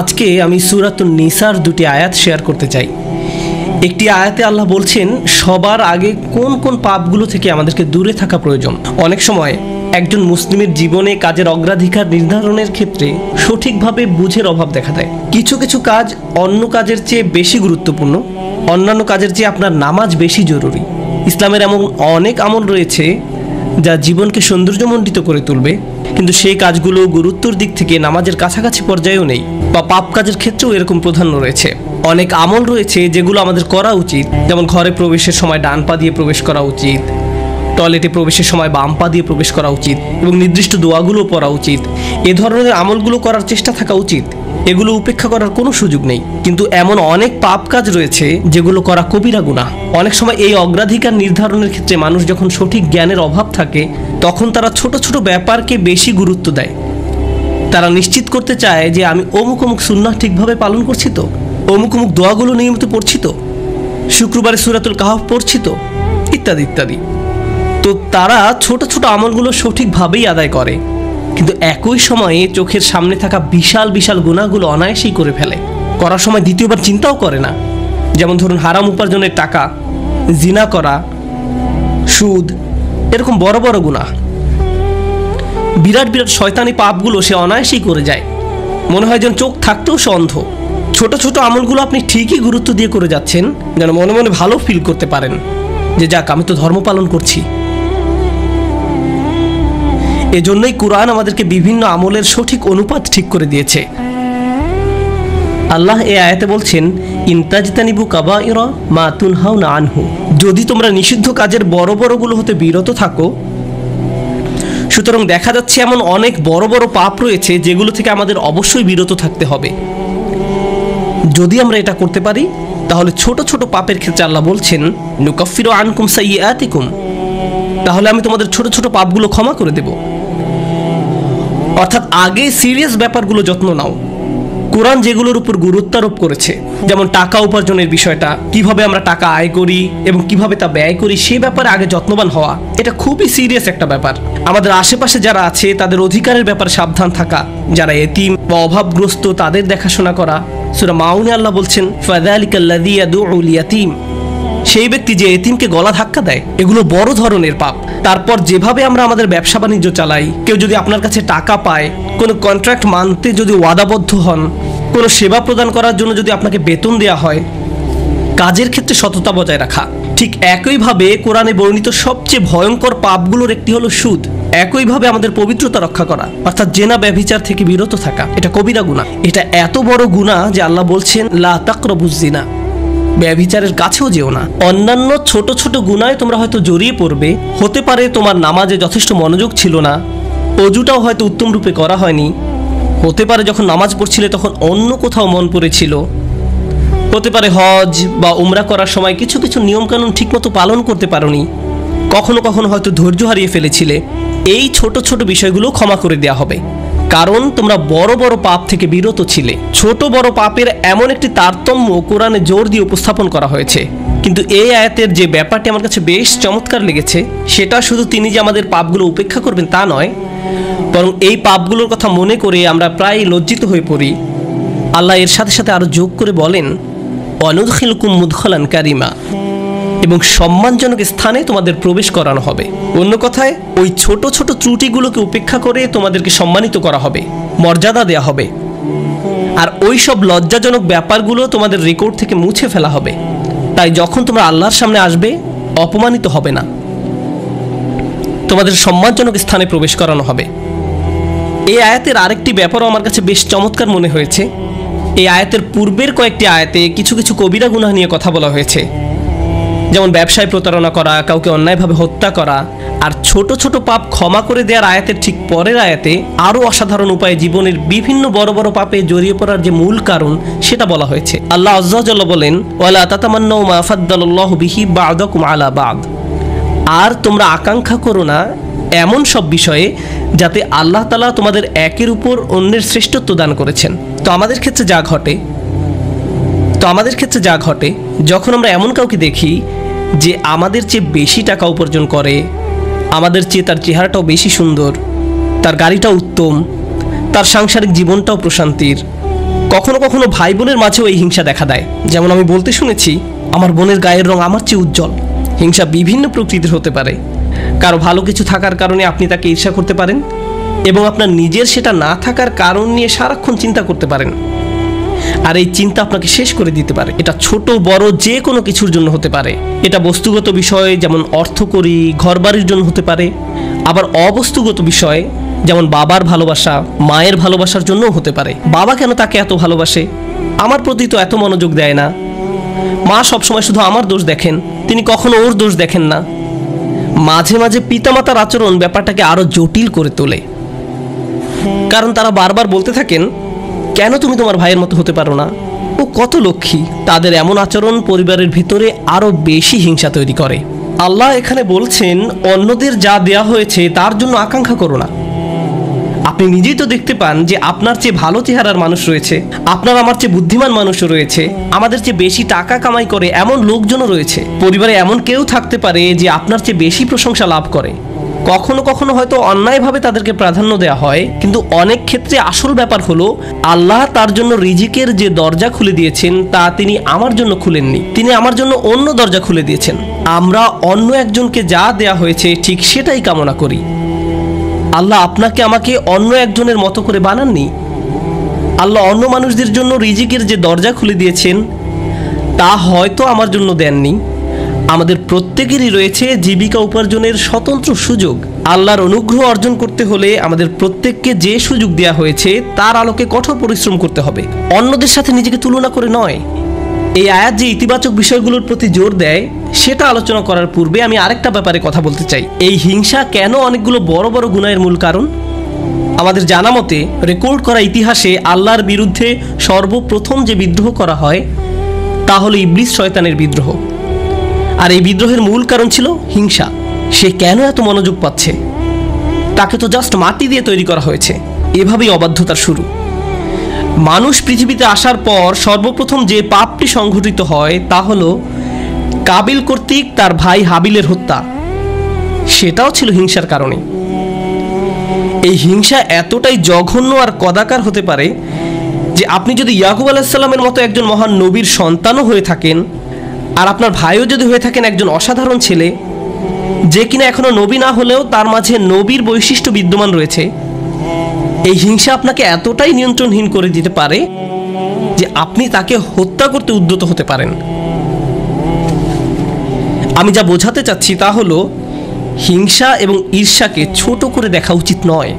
আজকে আমি সূরাতুন নিসার দুটি আয়াত শেয়ার করতে চাই। একটি আয়াতে আল্লাহ বলছেন সবার আগে কোন কোন পাপগুলো থেকে আমাদেরকে দূরে থাকা প্রয়োজন। অনেক সময় একজন মুসলিমের জীবনে কাজের অগ্রাধিকার নির্ধারণের ক্ষেত্রে সঠিকভাবে বুঝের অভাব দেখা দেয়। কিছু কিছু কাজ অন্য কাজের চেয়ে বেশি গুরুত্বপূর্ণ, অন্যান্য কাজের চেয়ে আপনার নামাজ বেশি জরুরি। ইসলামের এমন অনেক আমল রয়েছে যা জীবনকে সৌন্দর্যমণ্ডিত করে তুলবে, কিন্তু সেই কাজগুলো গুরুত্বর দিক থেকে নামাজের কাছাকাছি পর্যায়েও নেই, বা পাপ কাজের ক্ষেত্রেও এরকম প্রাধান্য রয়েছে। অনেক আমল রয়েছে যেগুলো আমাদের করা উচিত, যেমন ঘরে প্রবেশের সময় ডান পা দিয়ে প্রবেশ করা উচিত, টয়লেটে প্রবেশের সময় বাম পা দিয়ে প্রবেশ করা উচিত, এবং নির্দিষ্ট দোয়াগুলো পড়া উচিত। এ ধরনের আমলগুলো করার চেষ্টা থাকা উচিত, এগুলো উপেক্ষা করার কোনো সুযোগ নেই। কিন্তু এমন অনেক পাপ কাজ রয়েছে যেগুলো করা কবিরা গুনাহ। অনেক সময় এই অগ্রাধিকার নির্ধারণের ক্ষেত্রে মানুষ যখন সঠিক জ্ঞানের অভাব থাকে, তখন তারা ছোট ছোট ব্যাপারকে বেশি গুরুত্ব দেয়। তারা নিশ্চিত করতে চায় যে আমি অমুক অমুক সুন্নাহ ঠিকভাবে পালন করছি তো, অমুক অমুক দোয়াগুলো নিয়মিত পড়ছি তো, শুক্রবারে সূরাতুল কাহফ পড়ছি তো, ইত্যাদি ইত্যাদি। তো তারা ছোট ছোট আমলগুলো সঠিকভাবেই আদায় করে, কিন্তু একই সময়ে চোখের সামনে থাকা বিশাল বিশাল গুনাহগুলো অনায়াসেই করে ফেলে। করার সময় দ্বিতীয়বার চিন্তাও করে না। যেমন ধরুন হারাম উপার্জনের টাকা, জিনা করা, সুদ, এরকম বড় বড় গুনাহ, বিরাট বিরাট শয়তানি পাপগুলো সে অনায়াসেই করে যায়। মনে হয় যেন চোখ থাকতেও সে অন্ধ। ছোট ছোট আমলগুলো আপনি ঠিকই গুরুত্ব দিয়ে করে যাচ্ছেন, যেন মনে মনে ভালো ফিল করতে পারেন যে যাক, আমি তো ধর্ম পালন করছি। এজন্যই কুরআন আমাদেরকে বিভিন্ন আমলের সঠিক অনুপাত ঠিক করে দিয়েছে। আল্লাহ এই আয়াতে বলছেন, ইনতাজতানিবু কাবাইরা মা তুনহাউনা আনহু, যদি তোমরা নিষিদ্ধ কাজের বড় বড়গুলো হতে বিরত থাকো। সুতরাং দেখা যাচ্ছে এমন অনেক বড় বড় পাপ রয়েছে যেগুলো থেকে আমাদের অবশ্যই বিরত থাকতে হবে। যদি আমরা এটা করতে পারি, তাহলে ছোট ছোট পাপের ক্ষেত্রে আল্লাহ বলছেন, নুকাফিরু আনকুম সাইয়্যাতিকুম, তাহলে আমি তোমাদের ছোট ছোট পাপগুলো ক্ষমা করে দেব। অর্থাৎ আগে সিরিয়াস ব্যাপারগুলো যত্ন নাও। কোরআন যেগুলোর উপর গুরুত্ব আরোপ করেছে, যেমন টাকা উপার্জনের বিষয়টা, কিভাবে আমরা টাকা আয় করি এবং কিভাবে তা ব্যয় করি, সে ব্যাপারে আগে যত্নবান হওয়া, এটা খুবই সিরিয়াস একটা ব্যাপার। আমাদের আশেপাশে যারা আছে তাদের অধিকারের ব্যাপারে সাবধান থাকা, যারা এতিম বা অভাবগ্রস্ত তাদের দেখাশোনা করা। সূরা মাউনে আল্লাহ বলছেন, ফাযালিকাল্লাযী ইয়াদউল ইয়াতীম, সেই ব্যক্তি যে এতিমকে গলা ধাক্কা দেয়, এগুলো বড় ধরনের পাপ। তারপর যেভাবে আমরা আমাদের ব্যবসা বাণিজ্য চালাই, কেউ যদি আপনার কাছে টাকা পায়, কোনো কন্ট্রাক্ট মানতে যদি ওয়াদাবদ্ধ হন, কোনো সেবা প্রদান করার জন্য যদি আপনাকে বেতন দেওয়া হয়, কাজের ক্ষেত্রে সততা বজায় রাখা। ঠিক একইভাবে কোরআনে বর্ণিত সবচেয়ে ভয়ঙ্কর পাপগুলোর একটি হলো সুদ। একইভাবে আমাদের পবিত্রতা রক্ষা করা, অর্থাৎ জেনা ব্যভিচার থেকে বিরত থাকা, এটা কবিরা গুনাহ। এটা এত বড় গুনাহ যে আল্লাহ বলছেন, লা তাকরাবুজ জিনা, ব্যভিচারের কাছেও যেও না। অন্যান্য ছোট ছোট গুনায় তোমরা হয়তো জড়িয়ে পড়বে। হতে পারে তোমার নামাজে যথেষ্ট মনোযোগ ছিল না, অজুটাও হয়তো উত্তম রূপে করা হয়নি। হতে পারে যখন নামাজ পড়ছিলে তখন অন্য কোথাও মন পড়েছিল। হতে পারে হজ বা উমরা করার সময় কিছু কিছু নিয়মকানুন ঠিকমতো পালন করতে পারোনি। কখনো কখনো হয়তো ধৈর্য হারিয়ে ফেলেছিলে। এই ছোট ছোট বিষয়গুলো ক্ষমা করে দেওয়া হবে, কারণ তোমরা বড় বড় পাপ থেকে বিরত ছিলে। ছোট বড় পাপের এমন একটি তারতম্য কোরআনে জোর দিয়ে উপস্থাপন করা হয়েছে। কিন্তু এই আয়াতের যে ব্যাপারটি আমার কাছে বেশ চমৎকার লেগেছে, সেটা শুধু তিনি যে আমাদের পাপগুলো উপেক্ষা করবেন তা নয়, বরং এই পাপগুলোর কথা মনে করে আমরা প্রায় লজ্জিত হয়ে পড়ি। আল্লাহ এর সাথে সাথে আরো যোগ করে বলেন, ওয়ানুদখিলুকুম মুদখালান কারিমা, এবং সম্মানজনক স্থানে তোমাদের প্রবেশ করানো হবে। অন্য কথায়, ওই ছোট ছোট ত্রুটিগুলোকে উপেক্ষা করে তোমাদেরকে সম্মানিত করা হবে, মর্যাদা দেয়া হবে। আর ওই সব লজ্জাজনক ব্যাপারগুলো তোমাদের রেকর্ড থেকে মুছে ফেলা হবে। তাই যখন তোমরা আল্লাহর সামনে আসবে, অপমানিত হবে না, তোমাদের সম্মানজনক স্থানে প্রবেশ করানো হবে। এই আয়াতের আরেকটি ব্যাপারও আমার কাছে বেশ চমৎকার মনে হয়েছে। এই আয়াতের পূর্বের কয়েকটি আয়াতে কিছু কিছু কবিরা গুনাহ নিয়ে কথা বলা হয়েছে, যেমন ব্যবসায় প্রতারণা করা, কাউকে অন্যায়ভাবে হত্যা করা। আর ছোট ছোট পাপ ক্ষমা করে দেওয়ার আয়াতের ঠিক পরের আয়াতে আরও অসাধারণ উপায়ে জীবনের বিভিন্ন বড় বড় পাপে জড়িয়ে পড়ার যে মূল কারণ সেটা বলা হয়েছে। আল্লাহ আযজা ওয়া জাল্লা বলেন, ওয়ালা তাতামান্নাউ মা ফাদ্দালাল্লাহু বিহি বা'দাকুম আলা বা'দ, আর তোমরা আকাঙ্ক্ষা করো না এমন সব বিষয়ে যাতে আল্লাহ তাআলা তোমাদের একের উপর অন্যের শ্রেষ্ঠত্ব দান করেছেন। তো আমাদের ক্ষেত্রে যা ঘটে, যখন আমরা এমন কাউকে দেখি যে আমাদের চেয়ে বেশি টাকা উপার্জন করে, আমাদের চেয়ে তার চেহারাটাও বেশি সুন্দর, তার গাড়িটাও উত্তম, তার সাংসারিক জীবনটাও প্রশান্তির, কখনো কখনো ভাই বোনের মাঝেও এই হিংসা দেখা দেয়। যেমন আমি বলতে শুনেছি, আমার বোনের গায়ের রং আমার চেয়ে উজ্জ্বল। হিংসা বিভিন্ন প্রকৃতির হতে পারে। কারো ভালো কিছু থাকার কারণে আপনি তাকে ঈর্ষা করতে পারেন, এবং আপনার নিজের সেটা না থাকার কারণ নিয়ে সারাক্ষণ চিন্তা করতে পারেন। আর এই চিন্তা আপনাকে শেষ করে দিতে পারে। এটা ছোট বড় যে কোনো কিছুর জন্য হতে পারে। এটা বস্তুগত বিষয়, যেমন অর্থকড়ি, ঘরবাড়ির জন্য হতে পারে। আবার অবস্তুগত বিষয়, যেমন বাবার ভালোবাসা, মায়ের ভালোবাসার জন্যও হতে পারে। বাবা কেন তাকে এত ভালোবাসে, আমার প্রতি তো এত মনোযোগ দেয় না। মা সবসময় শুধু আমার দোষ দেখেন, তিনি কখনো ওর দোষ দেখেন না। মাঝে মাঝে পিতামাতার আচরণ ব্যাপারটাকে আরো জটিল করে তোলে, কারণ তারা বারবার বলতে থাকেন, কেন তুমি তোমার ভাইয়ের মতো হতে পারো না, ও কত লক্ষ্মী। তাদের এমন আচরণ পরিবারের ভিতরে আরো বেশি হিংসা তৈরি করে। আল্লাহ এখানে বলছেন, অন্যদের যা দেয়া হয়েছে তার জন্য আকাঙ্ক্ষা করো না। আপনি নিজেই তো দেখতে পান যে আপনার চেয়ে ভালো চেহারার মানুষ রয়েছে, আপনার আমার চেয়ে বুদ্ধিমান মানুষও রয়েছে, আমাদের চেয়ে বেশি টাকা কামাই করে এমন লোকজনও রয়েছে। পরিবারে এমন কেউ থাকতে পারে যে আপনার চেয়ে বেশি প্রশংসা লাভ করে। কখনো কখনো হয়তো অন্যায়ভাবে তাদেরকে প্রাধান্য দেওয়া হয়, কিন্তু অনেক ক্ষেত্রে আসল ব্যাপার হলো, আল্লাহ তার জন্য রিজিকের যে দরজা খুলে দিয়েছেন তা তিনি আমার জন্য খুলেননি, তিনি আমার জন্য অন্য দরজা খুলে দিয়েছেন। আমরা অন্য একজনকে যা দেয়া হয়েছে ঠিক সেটাই কামনা করি। আল্লাহ আপনাকে আমাকে অন্য একজনের মতো করে বানাননি। আল্লাহ অন্য মানুষদের জন্য রিজিকের যে দরজা খুলে দিয়েছেন তা হয়তো আমার জন্য দেননি। আমাদের প্রত্যেকেরই রয়েছে জীবিকা উপার্জনের স্বতন্ত্র সুযোগ। আল্লাহর অনুগ্রহ অর্জন করতে হলে আমাদের প্রত্যেককে যে সুযোগ দেওয়া হয়েছে তার আলোকে কঠোর পরিশ্রম করতে হবে, অন্যদের সাথে নিজেকে তুলনা করে নয়। এই আয়াত যে ইতিবাচক বিষয়গুলোর প্রতি জোর দেয় সেটা আলোচনা করার পূর্বে আমি আরেকটা ব্যাপারে কথা বলতে চাই। এই হিংসা কেন অনেকগুলো বড় বড় গুনাহের মূল কারণ? আমাদের জানা মতে রেকর্ড করা ইতিহাসে আল্লাহর বিরুদ্ধে সর্বপ্রথম যে বিদ্রোহ করা হয় তা হলো ইবলিস শয়তানের বিদ্রোহ। আর এই বিদ্রোহের মূল কারণ ছিল হিংসা। সে কেন এত মনোযোগ পাচ্ছে? তাকে তো জাস্ট মাটি দিয়ে তৈরি করা হয়েছে। এভাবেই অবাধ্যতার শুরু। মানুষ পৃথিবীতে আসার পর সর্বপ্রথম যে পাপটি সংঘটিত হয় তা হলো কাবিল কর্তৃক তার ভাই হাবিলের হত্যা। সেটাও ছিল হিংসার কারণে। এই হিংসা এতটাই জঘন্য আর কদাকার হতে পারে যে আপনি যদি ইয়াকুব আলাইহিস সালামের মতো একজন মহান নবীর সন্তানও হয়ে থাকেন, আর আপনার ভাইও যদি হয়ে থাকেন একজন অসাধারণ ছেলে যে কিনা এখনো নবী না হলেও তার মাঝে নবীর বৈশিষ্ট্য বিদ্যমান রয়েছে, এই হিংসা আপনাকে এতটাই নিয়ন্ত্রণহীন করে দিতে পারে যে আপনি তাকে হত্যা করতে উদ্যত হতে পারেন। আমি যা বোঝাতে চাচ্ছি তা হলো, হিংসা এবং ঈর্ষাকে ছোট করে দেখা উচিত নয়।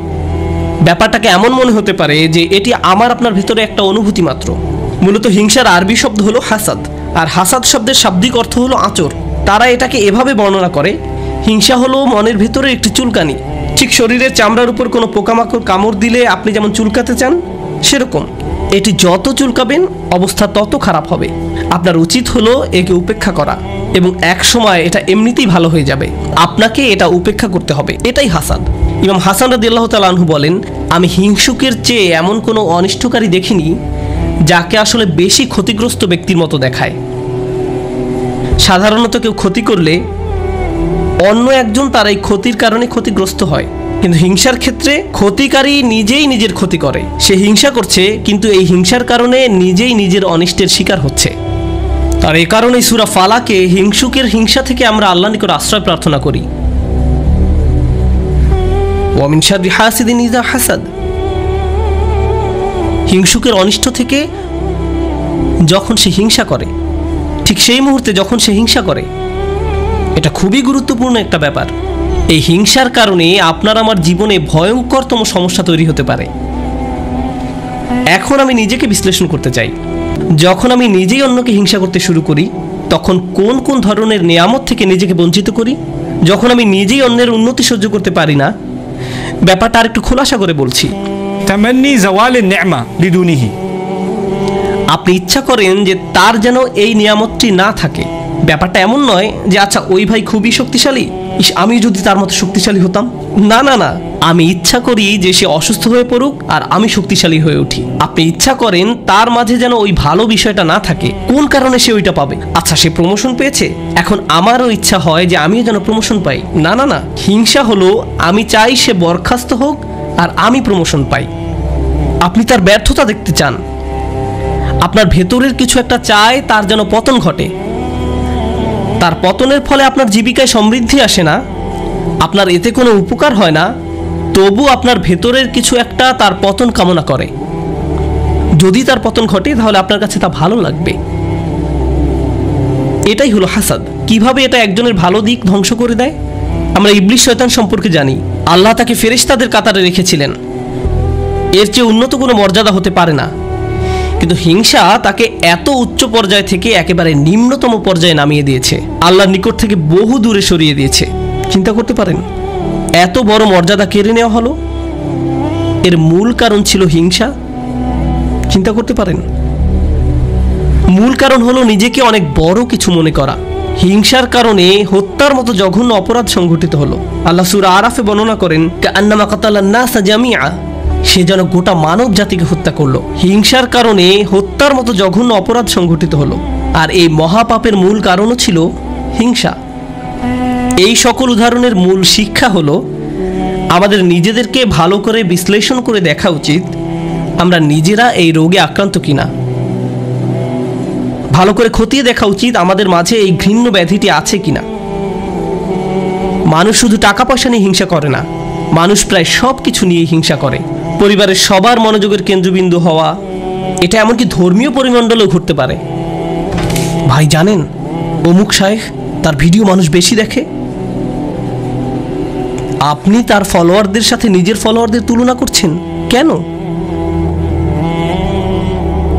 ব্যাপারটাকে এমন মনে হতে পারে যে এটি আমার আপনার ভিতরে একটা অনুভূতি মাত্র। মূলত হিংসার আরবি শব্দ হলো হাসাদ, আর হাসাদ শব্দের শাব্দিক অর্থ হলো আঁচড়। তারা এটাকে এভাবে বর্ণনা করে, হিংসা হলো মনের ভিতরে একটি চুলকানি। ঠিক শরীরের চামড়ার উপর কোনো পোকামাকড় কামড় দিলে আপনি যেমন চুলকাতে চান, সেরকম এটি যত চুলকাবেন অবস্থা তত খারাপ হবে। আপনার উচিত হলো একে উপেক্ষা করা, এবং এক সময় এটা এমনিতেই ভালো হয়ে যাবে। আপনাকে এটা উপেক্ষা করতে হবে। এটাই হাসাদ। ইমাম হাসান রাদিয়াল্লাহু তাআলা আনহু বলেন, আমি হিংসুকের চেয়ে এমন কোনো অনিষ্টকারী দেখিনি যাকে আসলে বেশি ক্ষতিগ্রস্ত ব্যক্তির মতো দেখায়। সাধারণত কেউ ক্ষতি করলে অন্য একজন তার এই ক্ষতির কারণে ক্ষতিগ্রস্ত হয়, কিন্তু হিংসার ক্ষেত্রে ক্ষতিকারী নিজেই নিজের ক্ষতি করে। সে হিংসা করছে, কিন্তু এই হিংসার কারণে নিজেই নিজের অনিষ্টের শিকার হচ্ছে। আর এই কারণেই সূরা ফালাকে হিংসুকের হিংসা থেকে আমরা আল্লাহর নিকট আশ্রয় প্রার্থনা করি। ওয়া মিন শাররি হাসিদিন ইযা হাসাদ। হিংসুকের অনিষ্ট থেকে যখন সে হিংসা করে, ঠিক সেই মুহূর্তে যখন সে হিংসা করে, এটা খুবই গুরুত্বপূর্ণ একটা ব্যাপার। এই হিংসার কারণে আপনার আমার জীবনে ভয়ঙ্করতম সমস্যা তৈরি হতে পারে। এখন আমি নিজেকে বিশ্লেষণ করতে চাই। যখন আমি নিজেই অন্যকে হিংসা করতে শুরু করি, তখন কোন কোন ধরনের নিয়ামত থেকে নিজেকে বঞ্চিত করি? যখন আমি নিজেই অন্যের উন্নতি সহ্য করতে পারি না, ব্যাপারটা আর একটু খোলাসা করে বলছি। তামান্নি জাওয়াল নি'মা লিদুনিহি। আপনি ইচ্ছা করেন যে তার যেন এই নিয়ামতটি না থাকে। ব্যাপারটা এমন নয় যে আচ্ছা ওই ভাই খুবই শক্তিশালী, আমি যদি তার মতো শক্তিশালী হতাম। না না না, আমি ইচ্ছা করি যে সে অসুস্থ হয়ে পড়ুক আর আমি শক্তিশালী হয়ে উঠি। আপনি ইচ্ছা করেন তার মাঝে যেন ওই ভালো বিষয়টা না থাকে। কোন কারণে সে ওইটা পাবে? আচ্ছা সে প্রমোশন পেয়েছে, এখন আমারও ইচ্ছা হয় যে আমিও যেন প্রমোশন পাই। না না না, হিংসা হলো আমি চাই সে বরখাস্ত হোক আর আমি প্রমোশন পাই। আপনি তার ব্যর্থতা দেখতে চান, আপনার ভেতরের কিছু একটা চায় তার যেন পতন ঘটে, তার পতনের ফলে আপনার জীবিকায় সমৃদ্ধি আসে না, আপনার এতে কোনো উপকার হয় না, তবু আপনার ভেতরের কিছু একটা তার পতন কামনা করে। যদি তার পতন ঘটে তাহলে আপনার কাছে তা ভালো লাগবে। এটাই হলো হাসাদ। কিভাবে এটা একজনের ভালো দিক ধ্বংস করে দেয়? আমরা ইবলিস শয়তান সম্পর্কে জানি। আল্লাহ তাকে ফেরেশতাদের কাতারে রেখেছিলেন, এর চেয়ে উন্নত কোনো মর্যাদা হতে পারে না। কিন্তু হিংসা তাকে এত উচ্চ পর্যায় থেকে একেবারে নিম্নতম পর্যায়ে নামিয়ে দিয়েছে, আল্লাহর নিকট থেকে বহু দূরে সরিয়ে দিয়েছে। চিন্তা করতে পারেন, এত বড় মর্যাদা কেড়ে নেওয়া হলো, এর মূল কারণ ছিল হিংসা। চিন্তা করতে পারেন, মূল কারণ হলো নিজেকে অনেক বড় কিছু মনে করা। হিংসার কারণে হত্যার মতো জঘন্য অপরাধ সংঘটিত হলো। আল্লাহ সূরা আরাফে বর্ণনা করেন, কাআন্নামা কাতালান নাসা জামিআ, সে যেন গোটা মানব জাতিকে হত্যা করলো। হিংসার কারণে হত্যার মতো জঘন্য অপরাধ সংঘটিত হলো, আর এই মহাপাপের মূল কারণও ছিল হিংসা। এই সকল উদাহরণের মূল শিক্ষা হলো আমাদের নিজেদেরকে ভালো করে বিশ্লেষণ করে দেখা উচিত আমরা নিজেরা এই রোগে আক্রান্ত কিনা। ভালো করে খতিয়ে দেখা উচিত আমাদের মাঝে এই ঘৃণ্য ব্যাধিটি আছে কিনা। মানুষ শুধু টাকা পয়সা নিয়ে হিংসা করে না, মানুষ প্রায় সব কিছু নিয়ে হিংসা করে। পরিবারের সবার মনোযোগের কেন্দ্রবিন্দু হওয়া, এটা এমনকি ধর্মীয় পরিমণ্ডলেও ঘটতে পারে। ভাই জানেন, অমুক শায়েখ, তার ভিডিও মানুষ বেশি দেখে। আপনি তার ফলোয়ারদের সাথে নিজের ফলোয়ারদের তুলনা করছেন কেন?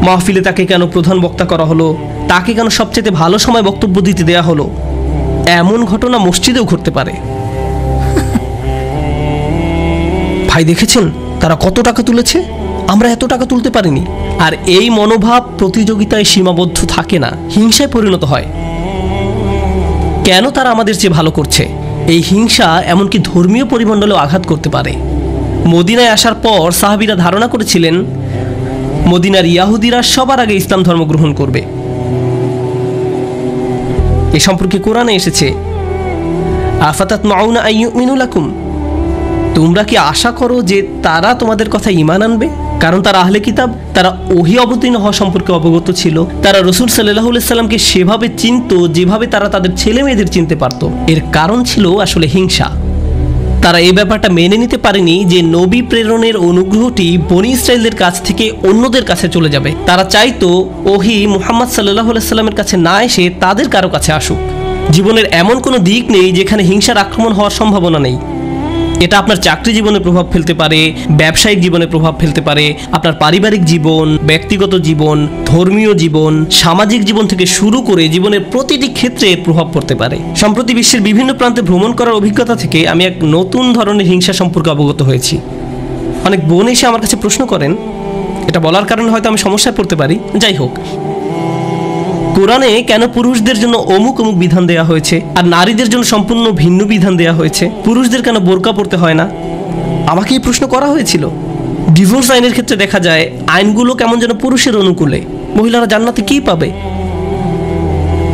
মাহফিলে তাকে কেন প্রধান বক্তা করা হলো, তাকে কেন সবচেয়ে ভালো সময় বক্তব্য দিতে দেয়া হলো? এমন ঘটনা মসজিদেও ঘটতে পারে। ভাই দেখেছেন তারা কত টাকা তুলেছে, আমরা এত টাকা তুলতে পারিনি। আর এই মনোভাব প্রতিযোগিতায় সীমাবদ্ধ থাকে না, হিংসায় পরিণত হয়। কেন তারা আমাদের চেয়ে ভালো করছে? এই হিংসা এমনকি ধর্মীয় পরিমণ্ডলেও আঘাত করতে পারে। মদিনায় আসার পর সাহাবীরা ধারণা করেছিলেন মদিনার ইয়াহুদিরা সবার আগে ইসলাম ধর্ম গ্রহণ করবে। এ সম্পর্কে কোরআনে এসেছে, আফাতাতমাউনা আইয়ুমিনু লাকুম, তোমরা কি আশা করো যে তারা তোমাদের কথা ঈমান আনবে? কারণ তারা আহলে কিতাব, তারা ওহী অবতীর্ণ হওয়া সম্পর্কে অবগত ছিল। তারা রাসূল সাল্লাল্লাহু আলাইহি সাল্লামকে সেভাবে চিনত যেভাবে তারা তাদের ছেলে মেয়েদের চিনতে পারত। এর কারণ ছিল আসলে হিংসা। তারা এই ব্যাপারটা মেনে নিতে পারেনি যে নবী প্রেরণের অনুগ্রহটি বনী ইসরায়েলদের কাছ থেকে অন্যদের কাছে চলে যাবে। তারা চাইতো ওহী মুহাম্মদ সাল্লাল্লাহু আলাইহি সাল্লামের কাছে না এসে তাদের কারো কাছে আসুক। জীবনের এমন কোনো দিক নেই যেখানে হিংসার আক্রমণ হওয়ার সম্ভাবনা নেই। এটা আপনার চাকরি জীবনে প্রভাব ফেলতে পারে, ব্যবসায়িক জীবনে প্রভাব ফেলতে পারে, আপনার পারিবারিক জীবন, ব্যক্তিগত জীবন, ধর্মীয় জীবন, সামাজিক জীবন থেকে শুরু করে জীবনের প্রতিটি ক্ষেত্রে এর প্রভাব পড়তে পারে। সম্প্রতি বিশ্বের বিভিন্ন প্রান্তে ভ্রমণ করার অভিজ্ঞতা থেকে আমি এক নতুন ধরনের হিংসা সম্পর্কে অবগত হয়েছি। অনেক বোন এসে আমার কাছে প্রশ্ন করেন, এটা বলার কারণে হয়তো আমি সমস্যায় পড়তে পারি, যাই হোক, কোরআনে কেন পুরুষদের জন্য অমুক অমুক বিধান দেয়া হয়েছে আর নারীদের জন্য সম্পূর্ণ ভিন্ন বিধান দেয়া হয়েছে? পুরুষদের কেন বোরকা পরতে হয় না? আমাকে এই প্রশ্ন করা হয়েছিল। ডিভোর্স আইনের ক্ষেত্রে দেখা যায় আইনগুলো কেমন যেন পুরুষের অনুকূলে, মহিলারা জান্নাতে কি পাবে?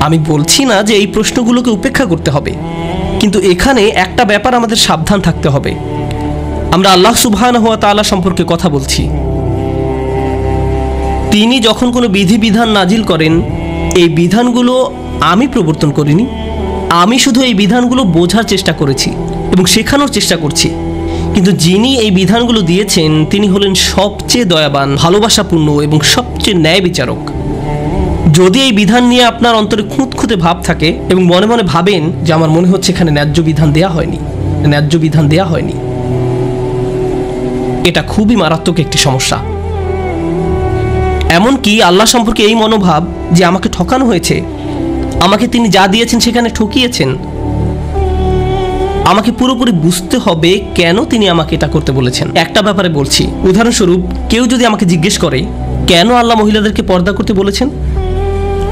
আমি বলছি না যে এই প্রশ্নগুলোকে উপেক্ষা করতে হবে, কিন্তু এখানে একটা ব্যাপার আমাদের সাবধান থাকতে হবে। আমরা আল্লাহ সুবহানাহু ওয়া তাআলা সম্পর্কে কথা বলছি। তিনি যখন কোনো বিধিবিধান নাজিল করেন, এই বিধানগুলো আমি প্রবর্তন করিনি, আমি শুধু এই বিধানগুলো বোঝার চেষ্টা করেছি এবং শেখানোর চেষ্টা করছি। কিন্তু যিনি এই বিধানগুলো দিয়েছেন তিনি হলেন সবচেয়ে দয়াবান, ভালোবাসাপূর্ণ এবং সবচেয়ে ন্যায় বিচারক। যদি এই বিধান নিয়ে আপনার অন্তরে খুঁতখুঁতে ভাব থাকে এবং মনে মনে ভাবেন যে আমার মনে হচ্ছে এখানে ন্যায্য বিধান দেয়া হয়নি, এটা খুবই মারাত্মক একটি সমস্যা। এমনকি আল্লাহ সম্পর্কে এই মনোভাব যে আমাকে ঠকানো হয়েছে, আমাকে তিনি যা দিয়েছেন সেখানে ঠকিয়েছেন, আমাকে পুরোপুরি বুঝতে হবে কেন তিনি আমাকে এটা করতে বলেছেন। একটা ব্যাপারে বলছি, উদাহরণস্বরূপ কেউ যদি আমাকে জিজ্ঞেস করে কেন আল্লাহ মহিলাদেরকে পর্দা করতে বলেছেন,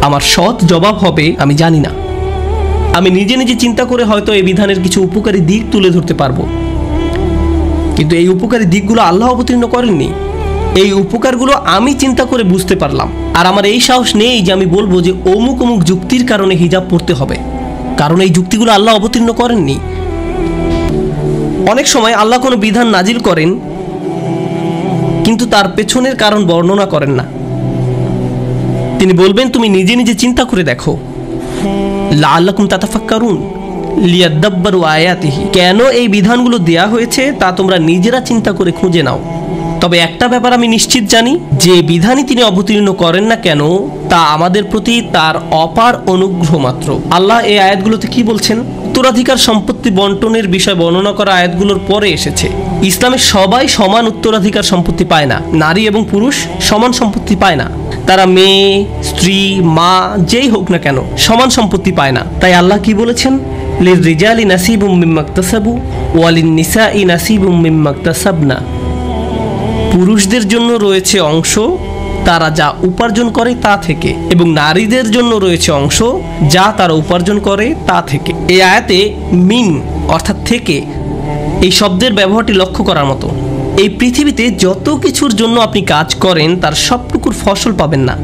আমার সৎ জবাব হবে আমি জানি না। আমি নিজে নিজে চিন্তা করে হয়তো এই বিধানের কিছু উপকারী দিক তুলে ধরতে পারবো, কিন্তু এই উপকারী দিকগুলো আল্লাহ অবতীর্ণ করেননি। এই উপকারগুলো আমি চিন্তা করে বুঝতে পারলাম, আর আমার এই সাহস নেই যে আমি বলবো যে অমুক অমুক যুক্তির কারণে হিজাব পড়তে হবে, কারণ এই যুক্তিগুলো আল্লাহ অবতীর্ণ করেননি। অনেক সময় আল্লাহ কোনো বিধান নাজিল করেন কিন্তু তার পেছনের কারণ বর্ণনা করেন না। তিনি বলবেন তুমি নিজে নিজে চিন্তা করে দেখো, লাআল্লাকুম তাতাফাক্কারুন লিয়াদাব্বারু আয়াতিহি, কেন এই বিধানগুলো দেয়া হয়েছে তা তোমরা নিজেরা চিন্তা করে খুঁজে নাও। তবে একটা ব্যাপার আমি নিশ্চিত জানি, যে বিধানই তিনি অবতীর্ণ করেন না কেন তা আমাদের প্রতি তার অপার অনুগ্রহ মাত্র। আল্লাহ এই আয়াতগুলোতে কি বলছেন? উত্তরাধিকার সম্পত্তি বন্টনের বিষয় বর্ণনা করা আয়াতগুলোর পরে এসেছে। ইসলামে সবাই সমান উত্তরাধিকার সম্পত্তি পায় না, নারী এবং পুরুষ সমান সম্পত্তি পায় না। তারা মেয়ে, স্ত্রী, মা যেই হোক না কেন সমান সম্পত্তি পায় না। তাই আল্লাহ কি বলেছেন? লিররিজালি নাসিবুম মিম্মা ইকতাসাবু ওয়া লিন-নিসাই নাসিবুম মিম্মা ইকতাসাবনা, পুরুষদের জন্য রয়েছে অংশ তারা যা উপার্জন করে তা থেকে, এবং নারীদের জন্য রয়েছে অংশ যা তারা উপার্জন করে তা থেকে। এই আয়াতে মিন অর্থাৎ থেকে এই শব্দের ব্যবহারটি লক্ষ্য করার মতো। এই পৃথিবীতে যত কিছুর জন্য আপনি কাজ করেন তার সবটুকুর ফসল পাবেন না,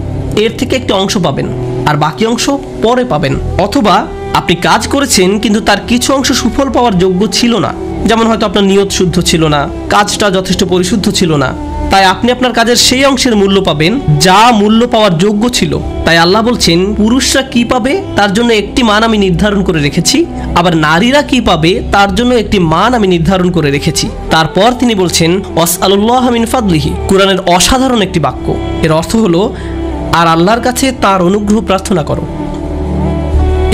এর থেকে একটি অংশ পাবেন আর বাকি অংশ পরে পাবেন। অথবা আপনি কাজ করেছেন কিন্তু তার কিছু অংশ সুফল পাওয়ার যোগ্য ছিল না, যেমন হয়তো আপনার নিয়ত শুদ্ধ ছিল না, কাজটা যথেষ্ট পরিশুদ্ধ ছিল না, তাই আপনি আপনার কাজের সেই অংশের মূল্য পাবেন যা মূল্য পাওয়ার যোগ্য ছিল। তাই আল্লাহ বলছেন পুরুষরা কি পাবে তার জন্য একটি মান আমি নির্ধারণ করে রেখেছি, আবার নারীরা কি পাবে তার জন্য একটি মান আমি নির্ধারণ করে রেখেছি। তারপর তিনি বলছেন ওয়াসআলুল্লাহ মিন ফাদলিহি, কুরআনের অসাধারণ একটি বাক্য। এর অর্থ হলো আর আল্লাহর কাছে তার অনুগ্রহ প্রার্থনা করো।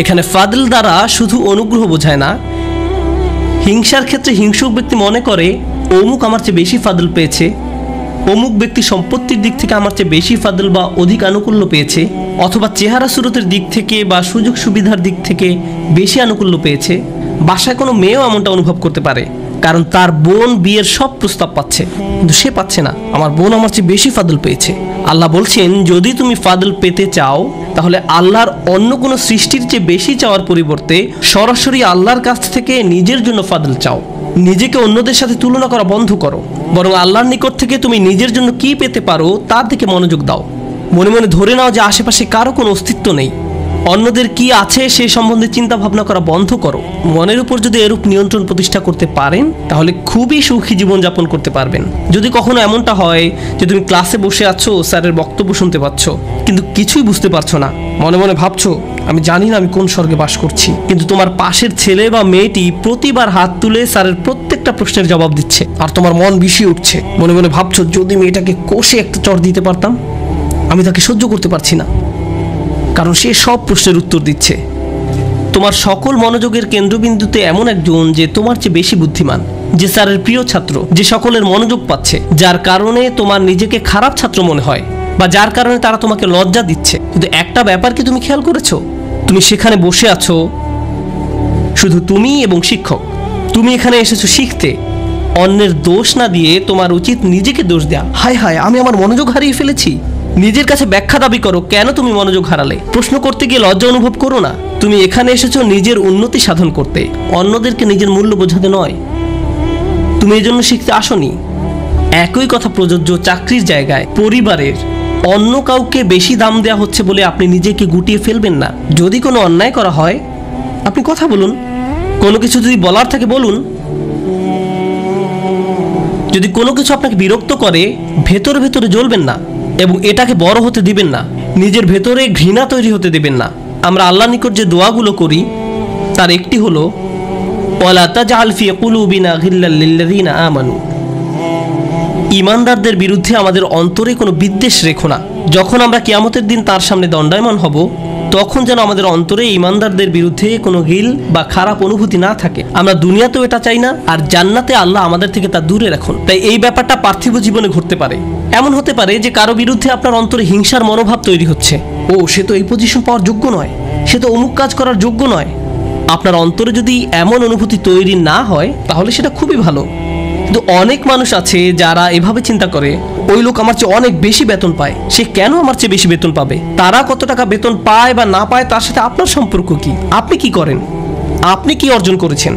এখানে ফাদল দ্বারা শুধু অনুগ্রহ বোঝায় না। হিংসার ক্ষেত্রে হিংসুক ব্যক্তি মনে করে অমুক আমার চেয়ে বেশি ফাদল পেয়েছে, অমুক ব্যক্তি সম্পত্তির দিক থেকে আমার চেয়ে বেশি ফাদল বা অধিক আনুকূল্য পেয়েছে, অথবা চেহারা সুরতের দিক থেকে বা সুযোগ সুবিধার দিক থেকে বেশি আনুকূল্য পেয়েছে। বাসায় কোনো মেয়েও এমনটা অনুভব করতে পারে, কারণ তার বোন বিয়ের সব প্রস্তাব পাচ্ছে কিন্তু সে পাচ্ছে না, আমার বোন আমার চেয়ে বেশি ফাদল পেয়েছে। আল্লাহ বলছেন যদি তুমি ফাদল পেতে চাও তাহলে আল্লাহর অন্য কোনো সৃষ্টির চেয়ে বেশি চাওয়ার পরিবর্তে সরাসরি আল্লাহর কাছ থেকে নিজের জন্য ফাদল চাও। নিজেকে অন্যদের সাথে তুলনা করা বন্ধ করো, বরং আল্লাহর নিকট থেকে তুমি নিজের জন্য কি পেতে পারো তার দিকে মনোযোগ দাও। মনে মনে ধরে নাও যে আশেপাশে কারো কোনো অস্তিত্ব নেই, অন্যদের কি আছে সে সম্বন্ধে চিন্তা ভাবনা করা বন্ধ করো। মনের উপর যদি এরূপ নিয়ন্ত্রণ প্রতিষ্ঠা করতে পারেন তাহলে খুবই সুখী জীবনযাপন করতে পারবেন। যদি কখনো এমনটা হয় যে তুমি ক্লাসে বসে আছো, স্যারের বক্তব্য শুনতে পাচ্ছ কিন্তু কিছুই বুঝতে পারছো না, মনে মনে ভাবছো আমি জানি না আমি কোন স্বর্গে বাস করছি, কিন্তু তোমার পাশের ছেলে বা মেয়েটি প্রতিবার হাত তুলে স্যারের প্রত্যেকটা প্রশ্নের জবাব দিচ্ছে আর তোমার মন বিষিয়ে উঠছে। মনে মনে ভাবছো যদি মেয়েটাকে কষে একটা চড় দিতে পারতাম, আমি তাকে সহ্য করতে পারছি না কারণ সে সব প্রশ্নের উত্তর দিচ্ছে। তোমার সকল মনোযোগের কেন্দ্রবিন্দুতে এমন একজন যে তোমার চেয়ে বেশি বুদ্ধিমান, যে স্যারের প্রিয় ছাত্র, যে সকলের মনোযোগ পাচ্ছে, যার কারণে তোমার নিজেকে খারাপ ছাত্র মনে হয় বা যার কারণে তারা তোমাকে লজ্জা দিচ্ছে। কিন্তু একটা ব্যাপার কি তুমি খেয়াল করেছো? তুমি সেখানে বসে আছো শুধু তুমি এবং শিক্ষক। তুমি এখানে এসেছো শিখতে, অন্যের দোষ না দিয়ে তোমার উচিত নিজেকে দোষ দেয়া। হায় হায় আমি আমার মনোযোগ হারিয়ে ফেলেছি। নিজের কাছে ব্যাখ্যা দাবি করো কেন তুমি মনোযোগ হারালে। প্রশ্ন করতে গিয়ে লজ্জা অনুভব করো না। তুমি এখানে এসেছো নিজের উন্নতি সাধন করতে, অন্যদেরকে নিজের মূল্য বোঝাতে নয়। তুমি এই জন্য শিখতে আসনি। একই কথা প্রযোজ্য চাকরির জায়গায়, পরিবারের। অন্য কাউকে বেশি দাম দেওয়া হচ্ছে বলে আপনি নিজেকে গুটিয়ে ফেলবেন না। যদি কোনো অন্যায় করা হয় আপনি কথা বলুন, কোনো কিছু যদি বলার থাকে বলুন। যদি কোনো কিছু আপনাকে বিরক্ত করে ভেতরে ভেতরে জ্বলবেন না এবং এটাকে বড় হতে দিবেন না, নিজের ভেতরে ঘৃণা তৈরি হতে দেবেন না। আমরা আল্লাহর নিকট যে দোয়াগুলো করি তার একটি হলো ওয়ালা তাজআল ফি কুলুবিনা গিল্লাল লিল্লাযিনা আমানু, ঈমানদারদের বিরুদ্ধে আমাদের অন্তরে কোনো বিদ্বেষ রেখো না। যখন আমরা কিয়ামতের দিন তার সামনে দণ্ডায়মান হব তখন যেন আমাদের অন্তরে ঈমানদারদের বিরুদ্ধে কোনো গিল বা খারাপ অনুভূতি না থাকে। আমরা দুনিয়াতেও এটা চাই না, আর জান্নাতে আল্লাহ আমাদের থেকে তা দূরে রাখুন। তাই এই ব্যাপারটা পার্থিব জীবনে ঘটতে পারে। এমন হতে পারে যে কারো বিরুদ্ধে আপনার অন্তরে হিংসার মনোভাব তৈরি হচ্ছে, ও সে তো এই পজিশন পাওয়ার যোগ্য নয়, সে তো অমুক কাজ করার যোগ্য নয়। আপনার অন্তরে যদি এমন অনুভূতি তৈরি না হয় তাহলে সেটা খুবই ভালো। কিন্তু অনেক মানুষ আছে যারা এভাবে চিন্তা করে ওই লোক আমার চেয়ে অনেক বেশি বেতন পায়, সে কেন আমার চেয়ে বেশি বেতন পাবে? তারা কত টাকা বেতন পায় বা না পায় তার সাথে আপনার সম্পর্ক কি? আপনি কি করেন? আপনি কি অর্জন করেছেন?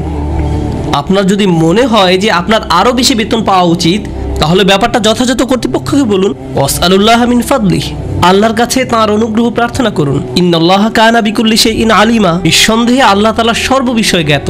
আপনার যদি মনে হয় যে আপনার আরো বেশি বেতন পাওয়া উচিত তাহলে ব্যাপারটা যথাযথ কর্তৃপক্ষকে বলুন। ওয়াসআলুল্লাহ মিন ফাদলিহি, আল্লাহর কাছে তাঁর অনুগ্রহ প্রার্থনা করুন। ইন্নাল্লাহা কানা বিকুল্লি শাইইন আলিমা, নিঃসন্দেহে আল্লাহ তাআলা সর্ববিষয়ে জ্ঞাত।